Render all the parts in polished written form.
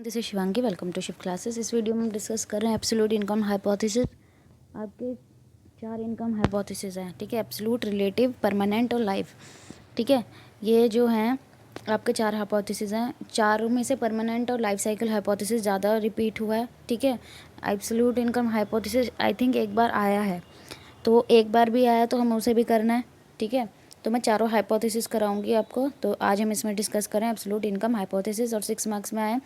This is Shivangi, welcome to shift classes. इस video में हम डिस्कस कर रहे हैं एब्सोल्यूट इनकम हाइपोथेसिस। आपके 4 इनकम हाइपोथेसिस हैं, ठीक है। एब्सोल्यूट, रिलेटिव, परमानेंट और लाइफ, ठीक है। ये जो हैं आपके 4 हाइपोथेसिस हैं। चारों में से परमानेंट और लाइफ साइकिल हाइपोथेसिस ज़्यादा रिपीट हुआ है, ठीक है। Absolute income hypothesis I think एक बार आया है, तो एक बार भी आया तो हमें उसे भी करना है, ठीक है। तो मैं चारों हाइपोथेसिस कराऊंगी आपको। तो आज हम इसमें डिस्कस करें एब्सोल्यूट इनकम हाइपोथेसिस। और 6 मार्क्स में आए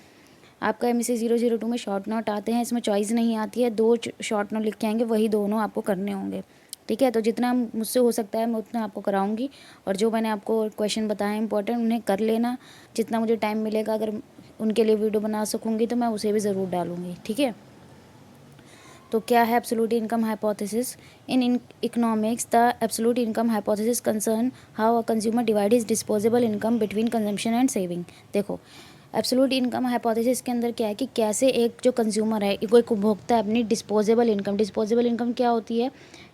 आपका MSc 002 में शॉर्ट नोट आते हैं, इसमें चॉइस नहीं आती है। 2 शॉर्ट नोट लिख के आएंगे, वही दोनों आपको करने होंगे, ठीक है। तो जितना मुझसे हो सकता है मैं उतना आपको कराऊंगी। और जो मैंने आपको क्वेश्चन बताए इंपॉर्टेंट, उन्हें कर लेना। जितना मुझे टाइम मिलेगा, अगर उनके लिए वीडियो बना सकूँगी तो मैं उसे भी ज़रूर डालूँगी, ठीक है। तो क्या है absolute income hypothesis? In economics the absolute income hypothesis concern how a consumer divide his disposable income between consumption and saving. देखो, एब्सोल्यूट इनकम हाइपोथेसिस के अंदर क्या है कि कैसे एक जो कंज्यूमर है, कोई उपभोक्ता है, अपनी डिस्पोजेबल इनकम क्या होती है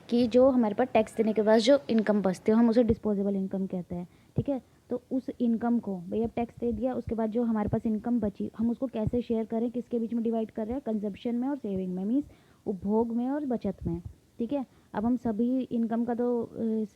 कि जो हमारे पास टैक्स देने के बाद जो इनकम बचती है, हम उसे डिस्पोजेबल इनकम कहते हैं, ठीक है। तो उस इनकम को भाई अब टैक्स दे दिया, उसके बाद जो हमारे पास इनकम बची, हम उसको कैसे शेयर करें, किसके बीच में डिवाइड कर रहे हैं? कंजप्शन में और सेविंग में, मीन्स उपभोग में और बचत में, ठीक है। अब हम सभी इनकम का तो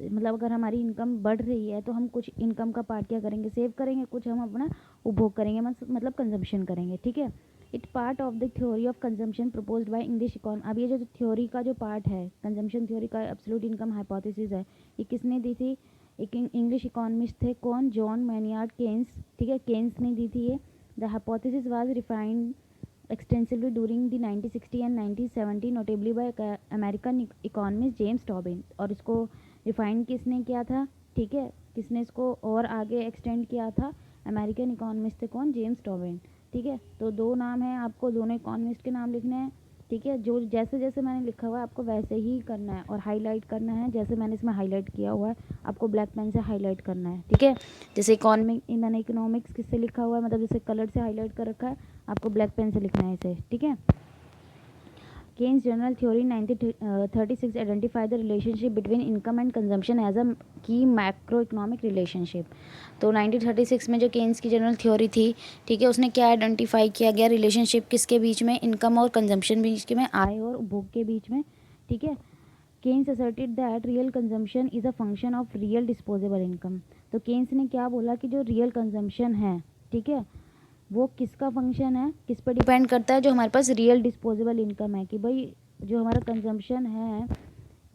मतलब अगर हमारी इनकम बढ़ रही है तो हम कुछ इनकम का पार्ट क्या करेंगे? सेव करेंगे, कुछ हम अपना उपभोग करेंगे, मतलब कंजम्पशन करेंगे, ठीक है। It part of the theory of consumption proposed by English economist. अब ये जो थ्योरी का जो पार्ट है, कंजम्पशन थ्योरी का एब्सोल्यूट इनकम हाइपोथेसिस है, ये किसने दी थी? एक इंग्लिश इकोनॉमिस्ट थे, कौन? जॉन मैनियार्ड केन्स, ठीक है। केन्स ने दी थी ये। The hypothesis was refined extensively during the 1960 and 1970 notably by American economist James Tobin. और इसको रिफाइन किसने किया था, ठीक है, किसने इसको और आगे एक्सटेंड किया था? अमेरिकन इकोनॉमिस्ट थे, कौन? जेम्स टॉबिन, ठीक है। तो 2 नाम हैं, आपको दोनों इकोनॉमिस्ट के नाम लिखने हैं, ठीक है। जो जैसे जैसे मैंने लिखा हुआ है आपको वैसे ही करना है और हाईलाइट करना है, जैसे मैंने इसमें हाईलाइट किया हुआ है आपको ब्लैक पेन से हाईलाइट करना है, ठीक है। जैसे मैंने इकोनॉमिक्स किससे लिखा हुआ है, मतलब जैसे कलर से हाईलाइट कर रखा है, आपको ब्लैक पेन से लिखना है इसे, ठीक है। Keynes general theory 1936 identify the relationship between income and consumption as a key macro economic relationship. तो 1936 में जो केन्स की जनरल थ्योरी थी, ठीक है, उसने क्या आइडेंटिफाई किया गया? रिलेशनशिप किसके बीच में? इनकम और कंजम्पशन बीच में, आय और उपभोग के बीच में, ठीक है। Keynes asserted that real consumption is a function of real disposable income. तो केन्स ने क्या बोला कि जो रियल कंजम्पशन है, ठीक है, वो किसका फंक्शन है, किस पर डिपेंड करता है? जो हमारे पास रियल डिस्पोजेबल इनकम है, कि भाई जो हमारा कंजम्पशन है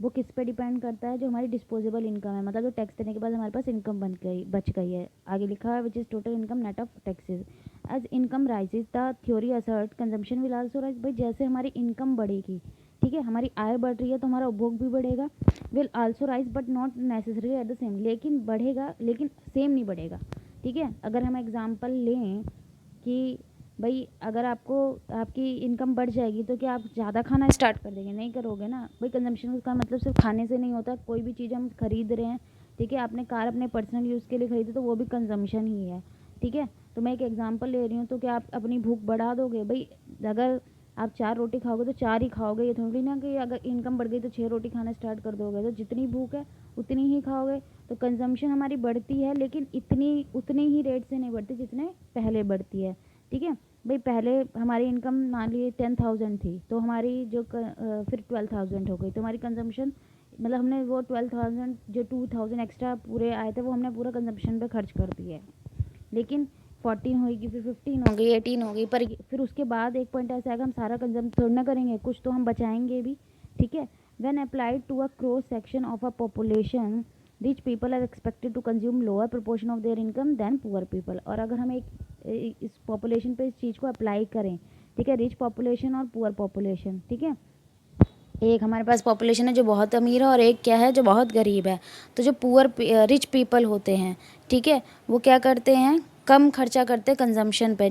वो किस पे डिपेंड करता है? जो हमारी डिस्पोजेबल इनकम है, मतलब जो टैक्स देने के बाद हमारे पास इनकम बच गई है। आगे लिखा है which is total income net of taxes. As income rises the theory assert consumption will also rise. भाई जैसे हमारी इनकम बढ़ेगी, ठीक है, हमारी आय बढ़ रही है तो हमारा उपभोग भी बढ़ेगा। Will also rise but not necessary at the same, लेकिन बढ़ेगा लेकिन सेम नहीं बढ़ेगा, ठीक है। अगर हम एग्जाम्पल लें कि भाई अगर आपको आपकी इनकम बढ़ जाएगी तो क्या आप ज़्यादा खाना स्टार्ट कर देंगे? नहीं करोगे ना भाई। कंजम्पशन का मतलब सिर्फ खाने से नहीं होता, कोई भी चीज़ हम खरीद रहे हैं, ठीक है, आपने कार अपने पर्सनल यूज़ के लिए खरीदी तो वो भी कंजम्पशन ही है, ठीक है। तो मैं एक एग्जांपल ले रही हूँ, तो क्या आप अपनी भूख बढ़ा दोगे? भाई अगर आप 4 रोटी खाओगे तो 4 ही खाओगे, ये थोड़ी ना कि अगर इनकम बढ़ गई तो 6 रोटी खाना स्टार्ट कर दोगे। तो जितनी भूख है उतनी ही खाओगे। तो कंजम्पशन हमारी बढ़ती है लेकिन उतनी ही रेट से नहीं बढ़ती जितने पहले बढ़ती है, ठीक है। भाई पहले हमारी इनकम मान लीजिए 10,000 थी, तो हमारी जो फिर 12,000 हो गई, तो हमारी कंजम्पशन मतलब हमने वो 12,000 जो 2,000 एक्स्ट्रा पूरे आए थे वो हमने पूरा कंजम्पशन पे खर्च कर दिए। लेकिन 14 होगी, फिर 15 हो गई, 18 हो गई, पर फिर उसके बाद एक पॉइंट ऐसा आएगा हम सारा कंजम थोड़ा ना करेंगे, कुछ तो हम बचाएंगे भी, ठीक है। When applied to a cross section of a population, rich people are expected to consume lower proportion of their income than poor people. और अगर हम एक इस पॉपुलेशन पे इस चीज़ को अप्लाई करें, ठीक है, रिच पॉपुलेशन और पुअर पॉपुलेशन, ठीक है। एक हमारे पास पॉपुलेशन है जो बहुत अमीर है और एक क्या है जो बहुत गरीब है। तो जो रिच पीपल होते हैं, ठीक है, वो क्या करते हैं? कम खर्चा करते हैं कंजम्पशन पे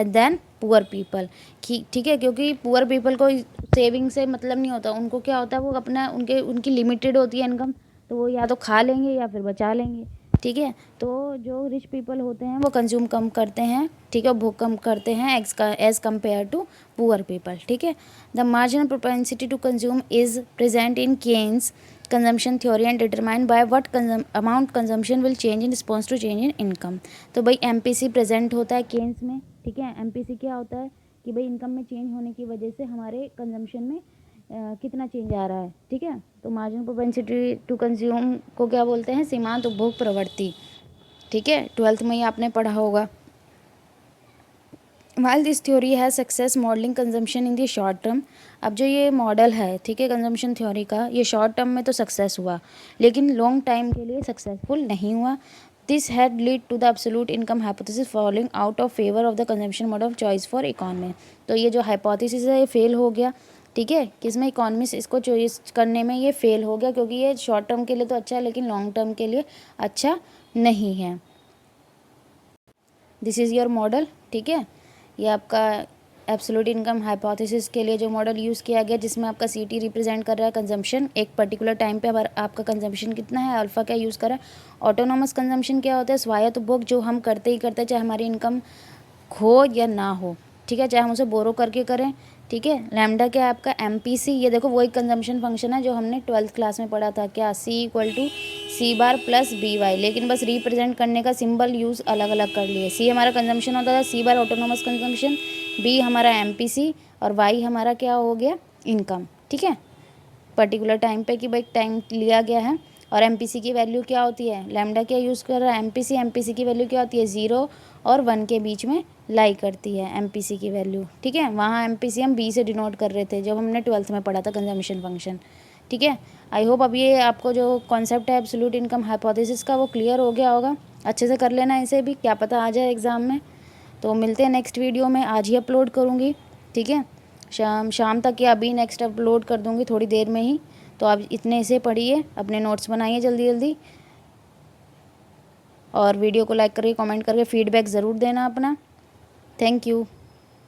देन पुअर पीपल, ठीक है। क्योंकि पुअर पीपल को सेविंग से मतलब नहीं होता, उनको क्या होता है वो अपना उनकी लिमिटेड होती है इनकम, तो वो या तो खा लेंगे या फिर बचा लेंगे, ठीक है। तो जो रिच पीपल होते हैं वो कंज्यूम कम करते हैं, ठीक है, भूख कम करते हैं as compare to poor people, ठीक है। The marginal propensity to consume is present in Keynes consumption theory and determined by what amount consumption will change in response to change in income. तो भाई MPC प्रेजेंट होता है Keynes में, ठीक है। MPC क्या होता है कि भाई इनकम में चेंज होने की वजह से हमारे कंजम्पशन में कितना चेंज आ रहा है, ठीक है। तो मार्जिनल प्रोपेंसिटी टू कंज्यूम को क्या बोलते हैं, सीमांत उपभोग प्रवृत्ति, ठीक है। 12th में ही आपने पढ़ा होगा। While this theory has success modeling consumption in the short term, अब जो ये मॉडल है, ठीक है, कंजम्पशन थ्योरी का, ये शॉर्ट टर्म में तो सक्सेस हुआ लेकिन लॉन्ग टाइम के लिए सक्सेसफुल नहीं हुआ। This had lead to the absolute income hypothesis following out of favour of the consumption mode of choice for economy. तो ये जो हाइपोथेसिस है ये फेल हो गया, ठीक है, किसमें, इकोनॉमिस्ट इसको चॉइस करने में ये फेल हो गया क्योंकि ये शॉर्ट टर्म के लिए तो अच्छा है लेकिन लॉन्ग टर्म के लिए अच्छा नहीं है। दिस इज़ योर मॉडल, ठीक है। ये आपका एब्सोल्यूट इनकम हाइपोथेसिस के लिए जो मॉडल यूज़ किया गया जिसमें आपका सीटी रिप्रेजेंट कर रहा है कंजम्पशन, एक पर्टिकुलर टाइम पे अब आपका कंजम्पशन कितना है, अल्फ़ा क्या यूज़ कर रहा है। ऑटोनोमस कंजम्पशन क्या होता है, स्वायत्त उपभोग, जो हम करते ही करते चाहे हमारी इनकम हो या ना हो, ठीक है, चाहे हम उसे बोरो करके करें, ठीक है। लैम्डा क्या है आपका, एमपीसी, ये देखो वही कंजम्पशन फंक्शन है जो हमने 12th क्लास में पढ़ा था, क्या, C equal to C bar plus B Y, लेकिन बस रिप्रेजेंट करने का सिंबल यूज़ अलग अलग कर लिए। सी हमारा कंजम्पशन होता था, सी बार ऑटोनोमस कंजम्पशन, बी हमारा एमपीसी और वाई हमारा क्या हो गया, इनकम, ठीक है। पर्टिकुलर टाइम पे कि भाई टाइम लिया गया है। और एमपीसी की वैल्यू क्या होती है, लैम्डा क्या यूज़ कर रहा है, एमपीसी की वैल्यू क्या होती है, 0 और 1 के बीच में लाई करती है एमपीसी की वैल्यू, ठीक है। वहाँ एमपीसी हम बी से डिनोट कर रहे थे जब हमने 12th में पढ़ा था कंजम्पशन फंक्शन, ठीक है। आई होप अब ये आपको जो कॉन्सेप्ट है एब्सोल्यूट इनकम हाइपोथेसिस का वो क्लियर हो गया होगा। अच्छे से कर लेना इसे भी, क्या पता आ जाए एग्ज़ाम में। तो मिलते हैं नेक्स्ट वीडियो में, आज ही अपलोड करूँगी, ठीक है, शाम तक या अभी नेक्स्ट अपलोड कर दूँगी थोड़ी देर में ही। तो आप इतने से पढ़िए, अपने नोट्स बनाइए जल्दी जल्दी और वीडियो को लाइक करिए, कमेंट करके फीडबैक ज़रूर देना अपना। Thank you.